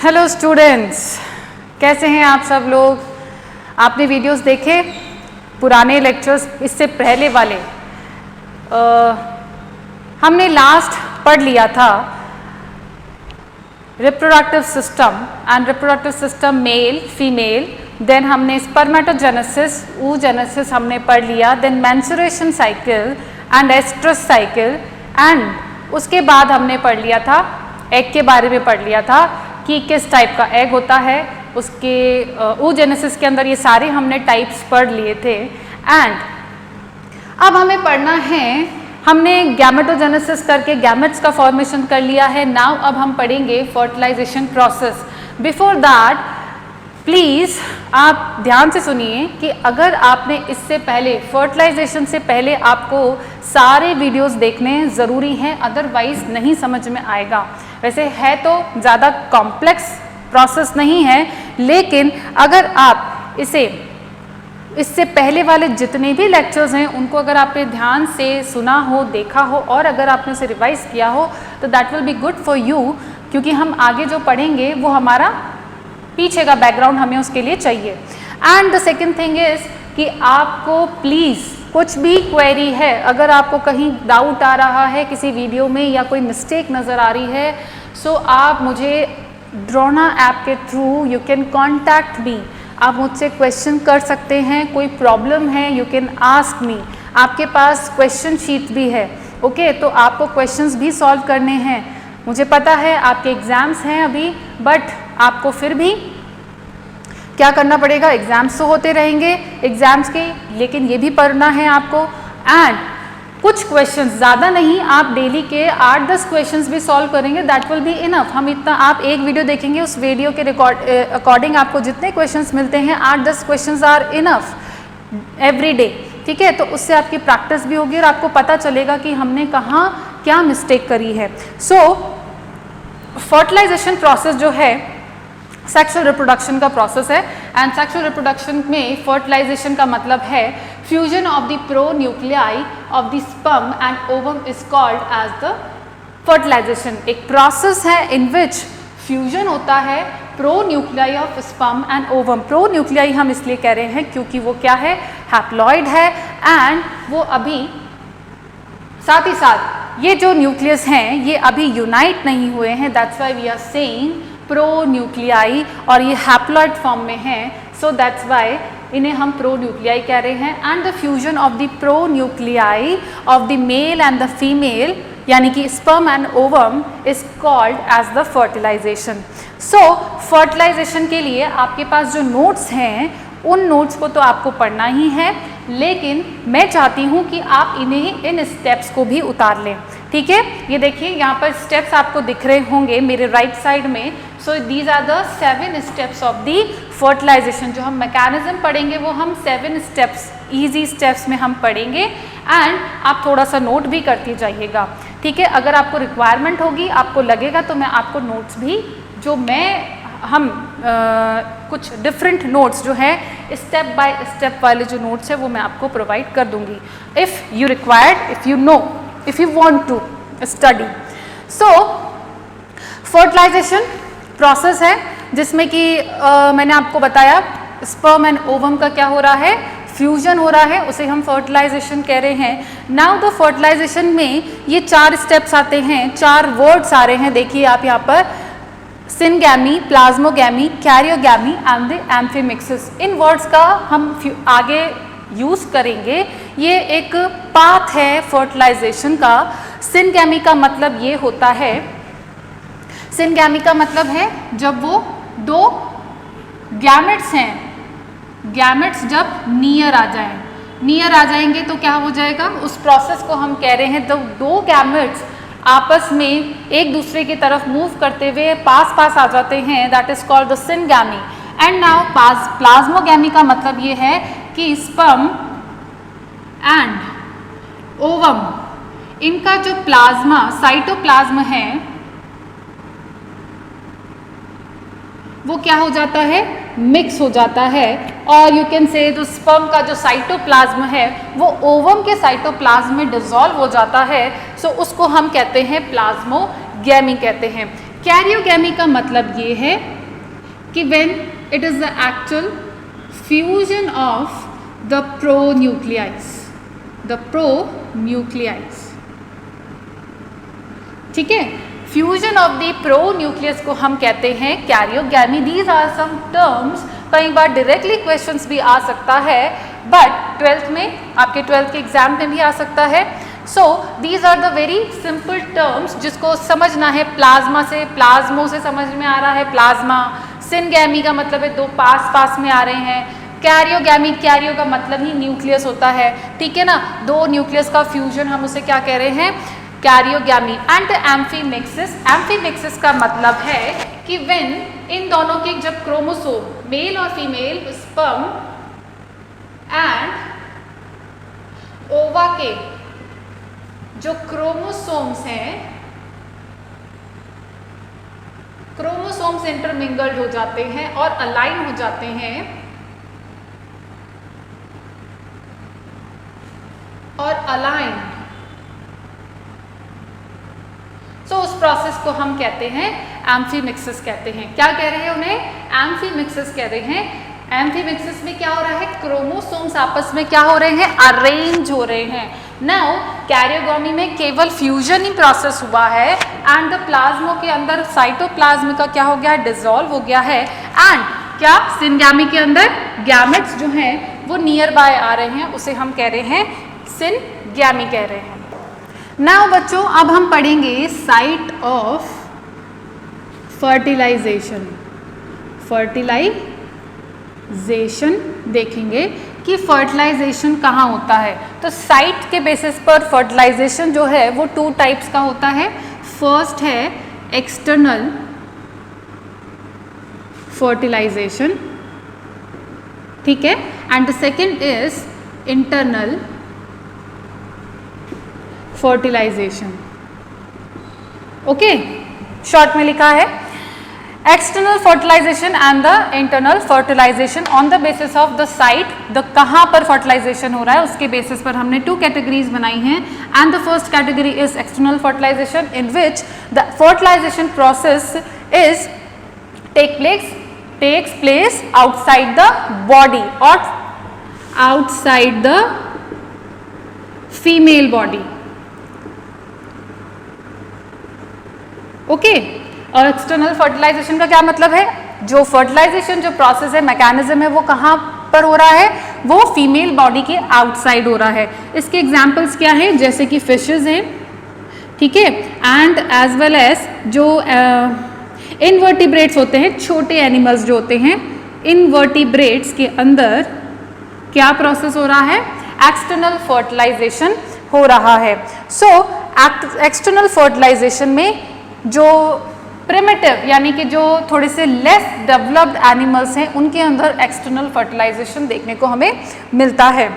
Hello students, कैसे हैं आप सब लोग। आपने वीडियोस देखे पुराने लेक्चर्स, इससे पहले वाले हमने लास्ट पढ़ लिया था reproductive system and reproductive system male female. Then हमने स्पर्मेटोजेनेसिस oogenesis हमने पढ़ लिया। Then menstruation cycle and oestrus cycle and उसके बाद हमने पढ़ लिया था एग के बारे में पढ़ लिया था कि किस टाइप का एग होता है। उसके oogenesis के अंदर ये सारे हमने टाइप्स पढ़ लिए थे। एंड अब हमें पढ़ना है, हमने गैमेटोजेनेसिस करके गैमेट्स का फॉर्मेशन कर लिया है। नाउ अब हम पढ़ेंगे fertilization process. Before that please आप ध्यान से सुनिए कि अगर आपने इससे पहले फर्टिलाइजेशन से पहले आपको सारे वीडियोस देखने ज़रूरी हैं, अदरवाइज नहीं समझ में आएगा। वैसे है तो ज़्यादा कॉम्प्लेक्स प्रोसेस नहीं है, लेकिन अगर आप इससे पहले वाले जितने भी लेक्चर्स हैं उनको अगर आपने ध्यान से सुना हो, देखा हो और अगर आपने उसे रिवाइज किया हो तो that will be good for you, क्योंकि हम आगे जो पढ़ेंगे वो हमारा पीछे का बैकग्राउंड हमें उसके लिए चाहिए। And the second thing is कि आपको प्लीज़ कुछ भी क्वेरी है, अगर आपको कहीं डाउट आ रहा है किसी वीडियो में या कोई मिस्टेक नज़र आ रही है, सो आप मुझे ड्रोना ऐप के through you can contact me. आप मुझसे क्वेश्चन कर सकते हैं। कोई प्रॉब्लम है यू कैन आस्क मी। आपके पास क्वेश्चन शीट भी है, ओके तो आपको क्वेश्चंस भी सॉल्व करने हैं। मुझे पता है आपके एग्ज़ाम्स हैं अभी, बट आपको फिर भी क्या करना पड़ेगा, एग्ज़ाम्स तो होते रहेंगे एग्ज़ाम्स के, लेकिन ये भी पढ़ना है आपको। एंड कुछ क्वेश्चंस, ज़्यादा नहीं, आप डेली के 8-10 क्वेश्चंस भी सॉल्व करेंगे, दैट विल बी इनफ। हम इतना, आप एक वीडियो देखेंगे, उस वीडियो के अकॉर्डिंग आपको जितने क्वेश्चंस मिलते हैं 8-10 questions are enough every day, ठीक है। तो उससे आपकी प्रैक्टिस भी होगी और आपको पता चलेगा कि हमने कहाँ क्या मिस्टेक करी है। सो फर्टिलाइजेशन प्रोसेस जो है सेक्सुअल रिप्रोडक्शन का प्रोसेस है। एंड सेक्सुअल रिप्रोडक्शन में फर्टिलाइजेशन का मतलब है fusion of the pronuclei of the sperm and ovum is called as the fertilization. एक प्रोसेस है इन विच फ्यूजन होता है pronuclei of sperm and ovum. Pronuclei हम इसलिए कह रहे हैं क्योंकि वो क्या है, हैप्लॉइड है एंड वो अभी साथ ही साथ ये जो न्यूक्लियस हैं ये अभी यूनाइट नहीं हुए हैं, that's why we are saying pronuclei, और ये हैप्लॉइड फॉर्म में हैं, सो दैट्स व्हाई इन्हें हम प्रो न्यूक्लियाई कह रहे हैं। And the fusion of the pronuclei of the male and the female, यानी कि sperm and ovum, is called as the fertilization. So fertilization के लिए आपके पास जो नोट्स हैं उन नोट्स को तो आपको पढ़ना ही है, लेकिन मैं चाहती हूँ कि आप इन्हें इन स्टेप्स को भी उतार लें, ठीक है। ये देखिए यहाँ पर स्टेप्स आपको दिख रहे होंगे मेरे राइट साइड में। So these are the 7 steps of the fertilization. जो हम मैकेनिज्म पढ़ेंगे वो हम 7 स्टेप्स, ईजी स्टेप्स में हम पढ़ेंगे। एंड आप थोड़ा सा नोट भी करते जाइएगा, ठीक है। अगर आपको रिक्वायरमेंट होगी, आपको लगेगा, तो मैं आपको नोट्स भी जो हम कुछ डिफरेंट नोट्स जो है स्टेप बाय स्टेप वाले जो नोट्स है वो मैं आपको प्रोवाइड कर दूंगी, if you required, if you know, if you want to study. So fertilization process है जिसमें कि मैंने आपको बताया स्पर्म एंड ओवम का क्या हो रहा है, फ्यूजन हो रहा है, उसे हम फर्टिलाइजेशन कह रहे हैं। नाउ द फर्टिलाइजेशन में ये 4 स्टेप्स आते हैं, 4 वर्ड्स आ रहे हैं, देखिए आप यहाँ पर, syngamy, plasmogamy, karyogamy and the amphimixis. In words का हम आगे यूज़ करेंगे। ये एक पाथ है फर्टिलाइजेशन का। सिनगैमी का मतलब ये होता है, सिनगैमी का मतलब है जब वो 2 गैमेट्स हैं, गैमेट्स जब नियर आ जाएं, नियर आ जाएंगे तो क्या हो जाएगा, उस प्रोसेस को हम कह रहे हैं, तो 2 गैमेट्स आपस में एक दूसरे की तरफ मूव करते हुए पास आ जाते हैं, that is called the syngamy. And now plasmogamy का मतलब ये है कि स्पर्म एंड ओवम, इनका जो प्लाज्मा, साइटोप्लाज्म है, वो क्या हो जाता है, मिक्स हो जाता है। और यू कैन से जो स्पर्म का जो साइटोप्लाज्म है वो ओवम के साइटोप्लाज्म में डिसॉल्व हो जाता है, सो उसको हम कहते हैं प्लाज्मोगैमी कहते हैं। कैरियोगैमी का मतलब ये है कि when it is the actual fusion of the pronucleus, ठीक है, फ्यूजन ऑफ द प्रोन्यूक्लियस को हम कहते हैं karyogamy. These are some terms, कई बार डायरेक्टली क्वेश्चंस भी आ सकता है, बट 12th में, आपके 12th के एग्जाम में भी आ सकता है। So these are the very simple terms जिसको समझना है। प्लाज्मा से, प्लाज्मो से समझ में आ रहा है प्लाज्मा। सिनगैमी का मतलब है दो पास पास में आ रहे हैं। कैरियोगैमी, कैरियो का मतलब ही न्यूक्लियस होता है, ठीक है ना, दो न्यूक्लियस का फ्यूजन, हम उसे क्या कह रहे हैं, कैरियोगैमी। एंड एम्फीमिक्सिस, एम्फीमिक्सिस का मतलब है कि व्हेन इन दोनों के जब क्रोमोसोम, मेल और फीमेल स्पर्म एंड ओवा के जो क्रोमोसोम्स हैं, क्रोमोसोम्स इंटरमिंगल्ड हो जाते हैं और अलाइन हो जाते हैं, और अलाइन, सो उस प्रोसेस को हम कहते हैं एम्फीमिक्सिस कहते हैं। क्या कह रहे हैं उन्हें, एम्फीमिक्सिस कह रहे हैं। एम्फीमिक्सिस में क्या हो रहा है, क्रोमोसोम्स आपस में क्या हो रहे हैं, अरेंज हो रहे हैं। नाउ कैरियोगैमी में केवल फ्यूजन ही प्रोसेस हुआ है एंड द प्लाज्मो के अंदर साइटोप्लाज्म का क्या हो गया है, डिसॉल्व हो गया है। एंड क्या सिनगैमी के अंदर गैमेट्स जो हैं वो नियर बाय आ रहे हैं, उसे हम कह रहे हैं सिनगैमी कह रहे हैं। नाउ बच्चों अब हम पढ़ेंगे साइट ऑफ फर्टिलाइजेशन। फर्टिलाइजेशन देखेंगे कि फर्टिलाइजेशन कहाँ होता है। तो साइट के बेसिस पर फर्टिलाइजेशन जो है वो टू टाइप्स का होता है। फर्स्ट है एक्सटर्नल फर्टिलाइजेशन, ठीक है, and the second is internal fertilization. Okay, short में लिखा है external fertilization and the internal fertilization on the basis of the site, the कहाँ पर फर्टिलाइजेशन हो रहा है उसके बेसिस पर हमने टू कैटेगरीज बनाई हैं। And the first category is external fertilization in which the fertilization process is takes place outside the body or outside the female body. Okay, और एक्सटर्नल फर्टिलाइजेशन का क्या मतलब है, जो फर्टिलाइजेशन जो प्रोसेस है, मैकेनिज्म है, वो कहाँ पर हो रहा है, वो फीमेल बॉडी के आउटसाइड हो रहा है। इसके एग्जांपल्स क्या हैं, जैसे कि फिशेस हैं, ठीक है, एंड एज वेल एज जो इनवर्टिब्रेट्स होते हैं, छोटे एनिमल्स जो होते हैं, इनवर्टिब्रेट्स के अंदर क्या प्रोसेस हो रहा है, एक्सटर्नल फर्टिलाइजेशन हो रहा है। सो एक्सटर्नल फर्टिलाइजेशन में जो प्रिमिटिव यानी कि जो थोड़े से लेस डेवलप्ड एनिमल्स हैं उनके अंदर एक्सटर्नल फर्टिलाइजेशन देखने को हमें मिलता है।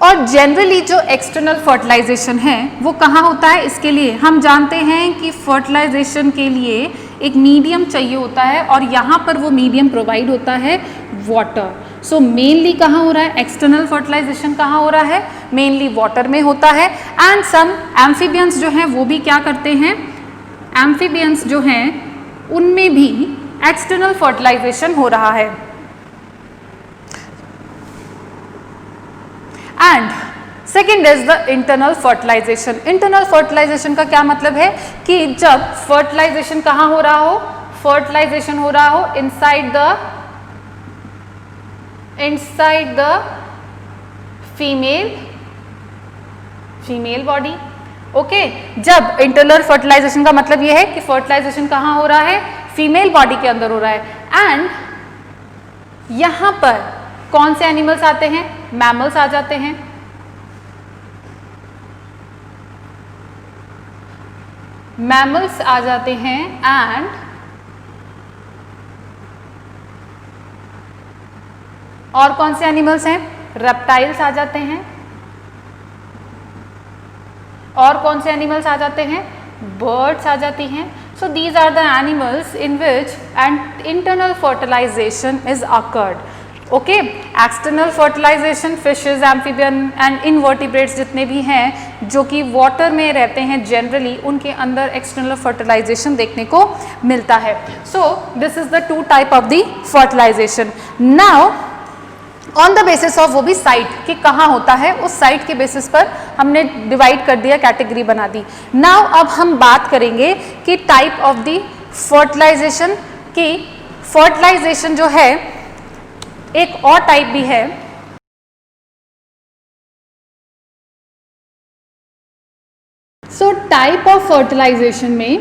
और जनरली जो एक्सटर्नल फर्टिलाइजेशन है वो कहाँ होता है, इसके लिए हम जानते हैं कि फर्टिलाइजेशन के लिए एक मीडियम चाहिए होता है और यहाँ पर वो मीडियम प्रोवाइड होता है वाटर। सो मेनली कहाँ हो रहा है, एक्सटर्नल फर्टिलाइजेशन कहाँ हो रहा है, मेनली वाटर में होता है। एंड सम एम्फीबियंस जो हैं वो भी क्या करते हैं, एम्फीबियंस जो हैं उनमें भी एक्सटर्नल फर्टिलाइजेशन हो रहा है। And second is the internal fertilization. Internal fertilization का क्या मतलब है कि जब फर्टिलाइजेशन कहाँ हो रहा हो, फर्टिलाइजेशन हो रहा हो inside the female body. Okay, जब इंटरनल फर्टिलाइजेशन का मतलब यह है कि फर्टिलाइजेशन कहाँ हो रहा है, फीमेल बॉडी के अंदर हो रहा है। एंड यहां पर कौन से एनिमल्स आते हैं, मैमल्स आ जाते हैं, मैमल्स आ जाते हैं एंड और कौन से एनिमल्स हैं, रेप्टाइल्स आ जाते हैं, और कौन से एनिमल्स आ जाते हैं, बर्ड्स आ जाती हैं। So these are the animals in which and internal fertilization is occurred. Okay. External fertilization fishes, amphibian and invertebrates जितने भी हैं जो कि वाटर में रहते हैं जनरली, उनके अंदर एक्सटर्नल फर्टिलाइजेशन देखने को मिलता है। So this is the two type of the fertilization. Now on the basis of वो भी साइट कि कहाँ होता है, उस साइट के बेसिस पर हमने डिवाइड कर दिया, कैटेगरी बना दी। नाउ अब हम बात करेंगे कि टाइप ऑफ द फर्टिलाइजेशन की फर्टिलाइजेशन जो है एक और टाइप भी है। सो टाइप ऑफ फर्टिलाइजेशन में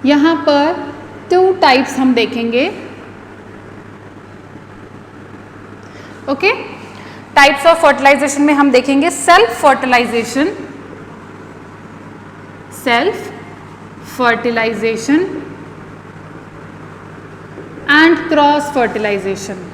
यहाँ पर 2 टाइप्स हम देखेंगे। ओके, टाइप्स ऑफ फर्टिलाइजेशन में हम देखेंगे self fertilization, and cross fertilization.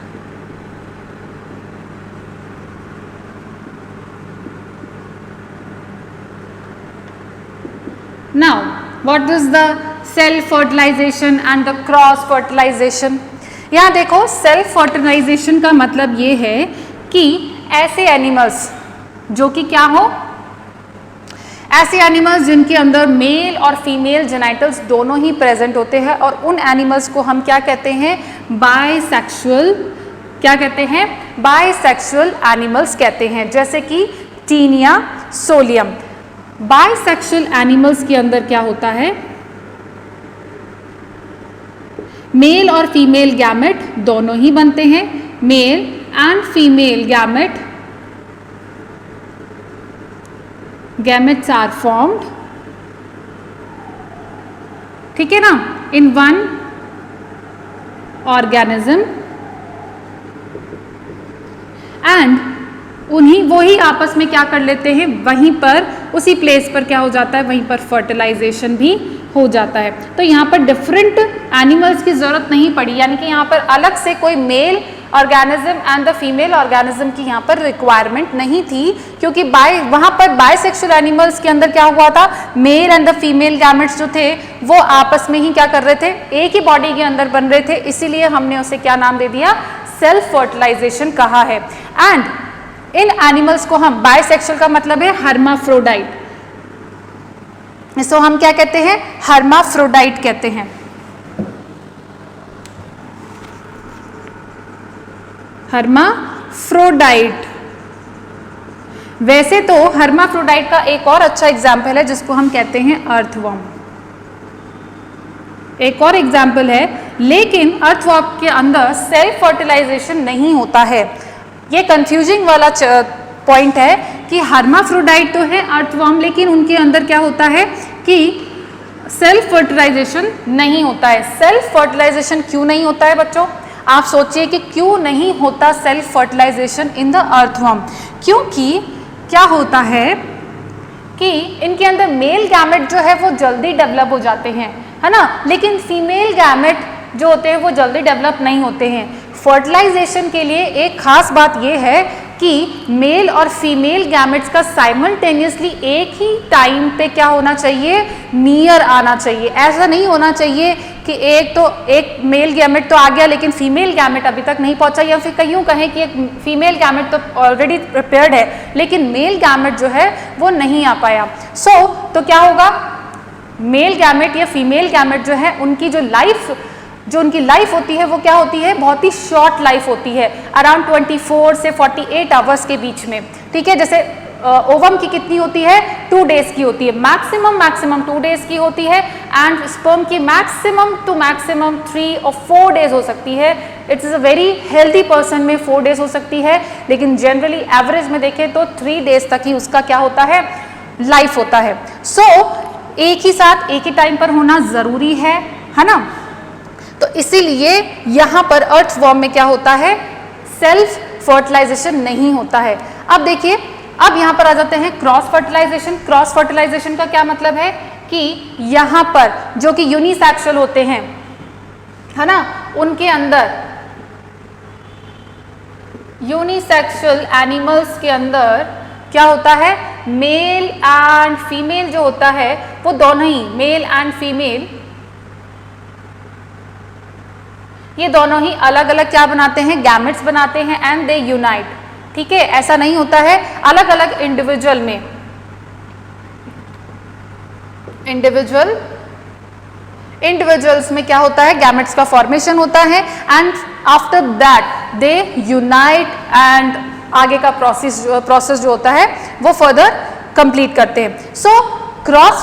Now, what is the self fertilization and the cross fertilization? यहाँ देखो, सेल्फ फर्टिलाइजेशन का मतलब ये है कि ऐसे एनिमल्स जो कि क्या हो, ऐसे एनिमल्स जिनके अंदर मेल और फीमेल जेनाइटल्स दोनों ही प्रेजेंट होते हैं, और उन एनिमल्स को हम क्या कहते हैं, बायसेक्सुअल, क्या कहते हैं, बायसेक्सुअल एनिमल्स कहते हैं, जैसे कि टीनिया, सोलियम। बायसेक्सुअल एनिमल्स के अंदर क्या होता है, मेल और फीमेल गैमेट दोनों ही बनते हैं, male and female gametes are formed, ठीक है ना, इन वन ऑर्गेनिज्म, एंड वो ही आपस में क्या कर लेते हैं, वहीं पर उसी प्लेस पर क्या हो जाता है, वहीं पर फर्टिलाइजेशन भी हो जाता है। तो यहाँ पर डिफरेंट एनिमल्स की जरूरत नहीं पड़ी, यानी कि यहाँ पर अलग से कोई male organism and the female organism की यहाँ पर रिक्वायरमेंट नहीं थी, क्योंकि वहाँ पर बायसेक्सुअल एनिमल्स के अंदर क्या हुआ था, mail and the female gametes जो थे वो आपस में ही क्या कर रहे थे, एक ही बॉडी के अंदर बन रहे थे, इसीलिए हमने उसे क्या नाम दे दिया, सेल्फ फर्टिलाइजेशन कहा है। एंड इन एनिमल्स को हम, बायसेक्सुअल का मतलब है हर्माफ्रोडाइट, इसको हम क्या कहते हैं, हर्माफ्रोडाइट कहते हैं। हर्माफ्रोडाइट। वैसे तो हर्माफ्रोडाइट का एक और अच्छा एग्जाम्पल है जिसको हम कहते हैं अर्थवर्म, एक और एग्जाम्पल है, लेकिन अर्थवर्म के अंदर सेल्फ फर्टिलाइजेशन नहीं होता है। ये कंफ्यूजिंग वाला पॉइंट है कि हर्माफ्रोडाइट तो है अर्थवर्म, लेकिन उनके अंदर क्या होता है कि सेल्फ फर्टिलाइजेशन नहीं होता है। सेल्फ फर्टिलाइजेशन क्यों नहीं होता है बच्चों, आप सोचिए कि क्यों नहीं होता self fertilization in the earthworm. क्योंकि क्या होता है कि इनके अंदर मेल गैमेट जो है वो जल्दी डेवलप हो जाते हैं, है ना, लेकिन फीमेल गैमेट जो होते हैं वो जल्दी डेवलप नहीं होते हैं। फर्टिलाइजेशन के लिए एक खास बात यह है कि मेल और फीमेल गैमेट्स का साइमल्टेनियसली एक ही टाइम पे क्या होना चाहिए, नियर आना चाहिए। ऐसा नहीं होना चाहिए कि एक मेल गैमेट तो आ गया लेकिन फीमेल गैमेट अभी तक नहीं पहुंचा, या फिर कहीं कहें कि एक फीमेल गैमेट तो ऑलरेडी प्रिपेयर्ड है लेकिन मेल गैमेट जो है वो नहीं आ पाया। तो क्या होगा, मेल गैमेट या फीमेल गैमेट जो है उनकी जो उनकी लाइफ होती है वो क्या होती है, बहुत ही शॉर्ट लाइफ होती है, अराउंड 24 से 48 आवर्स के बीच में, ठीक है। जैसे ओवम की कितनी होती है, 2 डेज की होती है, मैक्सिमम 2 डेज की होती है, एंड स्पर्म की मैक्सिमम 3 और 4 डेज हो सकती है। It's a very healthy person में 4 डेज हो सकती है, लेकिन जनरली एवरेज में देखें तो 3 डेज तक ही उसका क्या होता है, लाइफ होता है। एक ही साथ एक ही टाइम पर होना जरूरी है ना। तो इसीलिए यहाँ पर अर्थवर्म में क्या होता है, सेल्फ फर्टिलाइजेशन नहीं होता है। अब देखिए, अब यहाँ पर आ जाते हैं क्रॉस फर्टिलाइजेशन। क्रॉस फर्टिलाइजेशन का क्या मतलब है कि यहाँ पर जो कि यूनिसेक्सुअल होते हैं, है ना, उनके अंदर यूनिसेक्सुअल एनिमल्स के अंदर क्या होता है, मेल एंड फीमेल जो होता है वो दोनों ही, मेल एंड फीमेल ये दोनों ही अलग अलग क्या बनाते हैं, गैमेट्स बनाते हैं एंड दे यूनाइट। ठीक है, ऐसा नहीं होता है अलग अलग इंडिविजुअल में, इंडिविजुअल्स में क्या होता है, गैमेट्स का फॉर्मेशन होता है and after that they unite and आगे का प्रोसेस जो होता है वो फर्दर कंप्लीट करते हैं। सो क्रॉस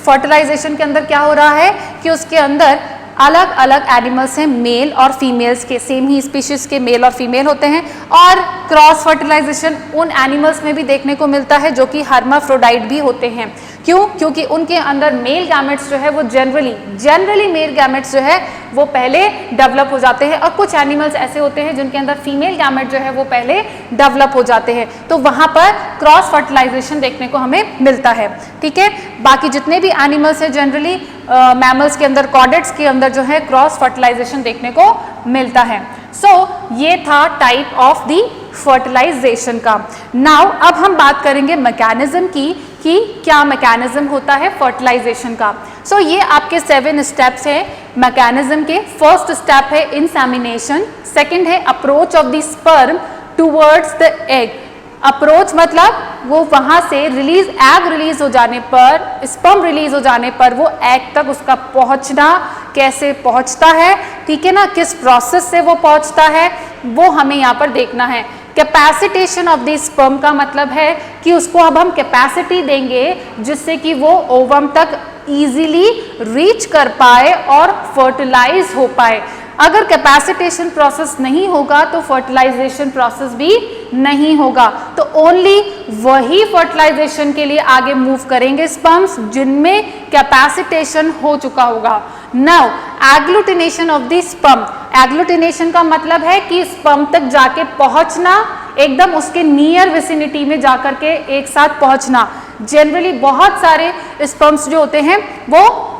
फर्टिलाइजेशन के अंदर क्या हो रहा है कि उसके अंदर अलग अलग एनिमल्स हैं, मेल और फीमेल्स के, सेम ही स्पीशीज के मेल और फीमेल होते हैं। और क्रॉस फर्टिलाइजेशन उन एनिमल्स में भी देखने को मिलता है जो कि हर्माफ्रोडाइट भी होते हैं। क्यों? क्योंकि उनके अंदर मेल गैमेट्स जो है वो जनरली मेल गैमेट्स जो है वो पहले डेवलप हो जाते हैं और कुछ एनिमल्स ऐसे होते हैं जिनके अंदर फीमेल गैमेट जो है वो पहले डेवलप हो जाते हैं। तो वहाँ पर क्रॉस फर्टिलाइजेशन देखने को हमें मिलता है। ठीक है, बाकी जितने भी एनिमल्स हैं जनरली मैमल्स के अंदर, कॉर्डेट्स के अंदर जो है क्रॉस फर्टिलाइजेशन देखने को मिलता है। सो ये था टाइप ऑफ दी फर्टिलाइजेशन का। नाउ अब हम बात करेंगे मैकेनिज्म की कि क्या मैकेनिज्म होता है फर्टिलाइजेशन का। सो ये आपके 7 स्टेप्स हैं मैकेनिज्म के। फर्स्ट स्टेप है इंसेमिनेशन, सेकंड है approach of the sperm towards the egg. Approach मतलब वो वहां से एग रिलीज हो जाने पर, स्पर्म रिलीज हो जाने पर वो एग तक उसका पहुंचना, कैसे पहुंचता है, ठीक है ना, किस प्रोसेस से वो पहुंचता है, वो हमें यहाँ पर देखना है। कैपेसिटेशन ऑफ द स्पर्म का मतलब है कि उसको अब हम कैपेसिटी देंगे जिससे कि वो ओवम तक इजीली रीच कर पाए और फर्टिलाइज हो पाए। अगर कैपेसिटेशन प्रोसेस नहीं होगा तो फर्टिलाइजेशन प्रोसेस भी नहीं होगा। तो ओनली वही फर्टिलाइजेशन के लिए आगे मूव करेंगे स्पर्म्स जिनमें कैपेसिटेशन हो चुका होगा। Now agglutination of the sperm, agglutination का मतलब है कि स्पर्म तक जाके पहुंचना, एकदम उसके नियर विसिनिटी में जाकर के एक साथ पहुंचना। जनरली बहुत सारे स्पर्म्स जो होते हैं वो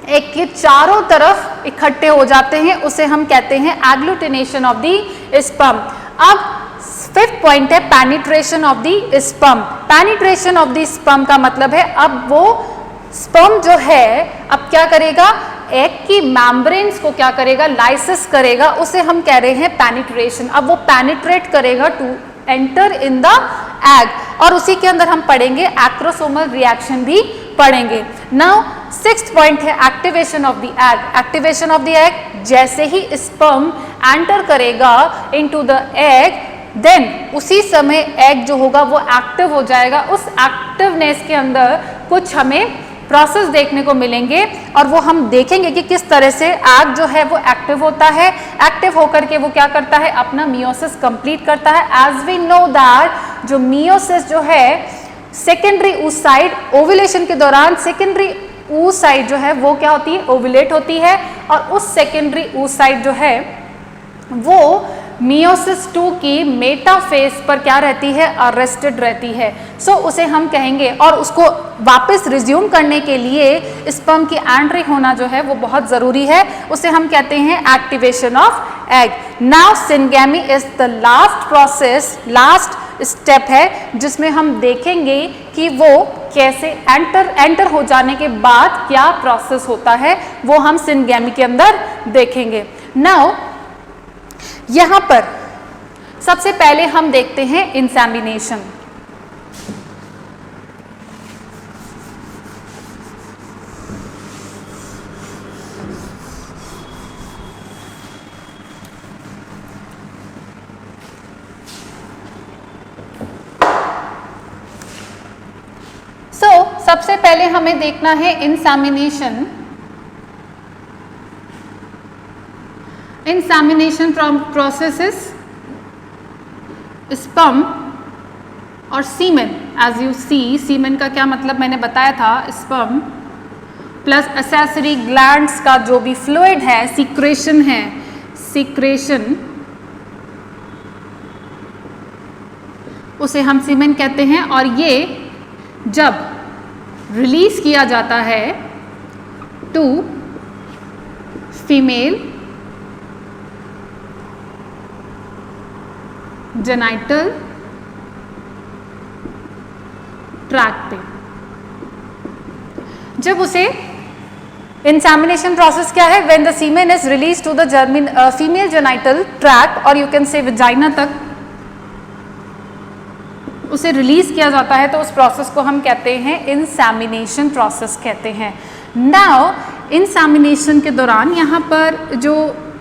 एक के चारों तरफ इकट्ठे हो जाते हैं, उसे हम कहते हैं एग्लूटिनेशन ऑफ द स्पर्म। अब 5th पॉइंट है penetration of the sperm. Penetration of the sperm का मतलब है अब वो स्पर्म जो है अब क्या करेगा, एग की मेम्ब्रेन्स को क्या करेगा, लाइसिस करेगा, उसे हम कह रहे हैं पेनिट्रेशन। अब वो पेनिट्रेट करेगा to enter in the egg, और उसी के अंदर हम पढ़ेंगे एक्रोसोमल रिएक्शन भी पढ़ेंगे। नाउ 6th पॉइंट है activation of the egg. Activation of the egg, जैसे ही स्पर्म एंटर करेगा इनटू द एग, देन उसी समय एग जो होगा वो एक्टिव हो जाएगा। उस एक्टिवनेस के अंदर कुछ हमें प्रोसेस देखने को मिलेंगे और वो हम देखेंगे कि किस तरह से एग जो है वो एक्टिव होता है। एक्टिव होकर के वो क्या करता है, अपना मियोसिस कंप्लीट करता है। एज वी नो दैट जो मियोसिस जो है सेकेंडरी oocyte, ओव्यूलेशन के दौरान सेकेंडरी oocyte जो है वो क्या होती है, ओव्यूलेट होती है, और उस सेकेंडरी oocyte जो है वो मियोसिस 2 की मेटाफेज पर क्या रहती है, अरेस्टेड रहती है। सो उसे हम कहेंगे, और उसको वापस रिज्यूम करने के लिए स्पर्म की एंट्री होना जो है वो बहुत ज़रूरी है, उसे हम कहते हैं activation of egg. Now syngamy is the last process, last step है जिसमें हम देखेंगे कि वो कैसे एंटर हो जाने के बाद क्या प्रोसेस होता है, वो हम सिनगैमी के अंदर देखेंगे। नाउ यहां पर सबसे पहले हम देखते हैं इंसेमिनेशन। सबसे पहले हमें देखना है इंसेमिनेशन। इंसेमिनेशन प्रोसेसेस स्पर्म और सीमेन। एज यू सी, सीमेन का क्या मतलब मैंने बताया था, स्पर्म प्लस एक्सेसरी ग्लैंड्स का जो भी फ्लूइड है, सीक्रेशन है, सीक्रेशन उसे हम सीमेन कहते हैं। और ये जब रिलीज किया जाता है टू फीमेल जेनाइटल ट्रैक्ट पे, जब उसे इंसेमिनेशन प्रोसेस क्या है? When the semen is release to the female genital tract और यू कैन से विजाइना तक उसे रिलीज किया जाता है, तो उस प्रोसेस को हम कहते हैं इंसेमिनेशन प्रोसेस कहते हैं। नाउ इंसेमिनेशन के दौरान यहाँ पर जो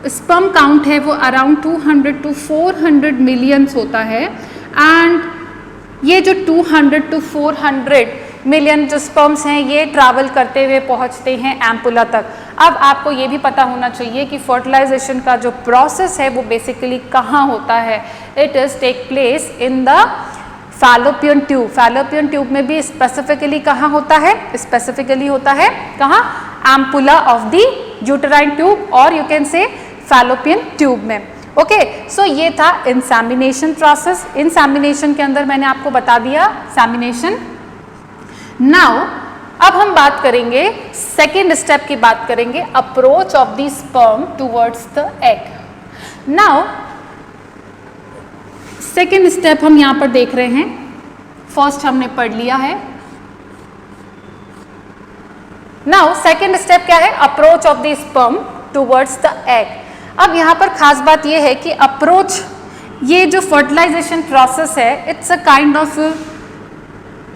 स्पर्म काउंट है वो अराउंड 200 to 400 मिलियंस होता है, एंड ये जो 200 to 400 मिलियन जो स्पर्म्स हैं ये ट्रैवल करते हुए पहुँचते हैं एम्पुला तक। अब आपको ये भी पता होना चाहिए कि फर्टिलाइजेशन का जो प्रोसेस है वो बेसिकली कहाँ होता है। It is take place in the fallopian tube. Fallopian tube में भी स्पेसिफिकली कहाँ होता है? स्पेसिफिकली होता है कहाँ? Ampulla of the uterine tube, और you can say Fallopian tube में। ओके, सो ये था इंसेमिनेशन प्रोसेस। इंसेमिनेशन के अंदर मैंने आपको बता दिया सेमिनेशन। नाउ अब हम बात करेंगे सेकेंड स्टेप की बात करेंगे, approach of the sperm towards the egg. Now second step हम यहाँ पर देख रहे हैं, फर्स्ट हमने पढ़ लिया है। नाउ सेकेंड स्टेप क्या है? Approach of the sperm towards the egg. अब यहाँ पर खास बात यह है कि अप्रोच, ये जो फर्टिलाइजेशन प्रोसेस है, it's a kind of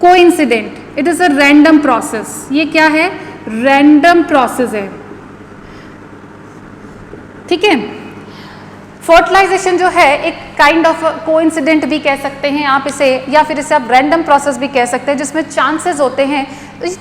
coincident, it is a random process. ये क्या है? रैंडम प्रोसेस है, ठीक है। फर्टिलाइजेशन जो है एक काइंड ऑफ कोइंसिडेंट भी कह सकते हैं आप इसे, या फिर इसे आप रैंडम प्रोसेस भी कह सकते हैं, जिसमें चांसेस होते हैं।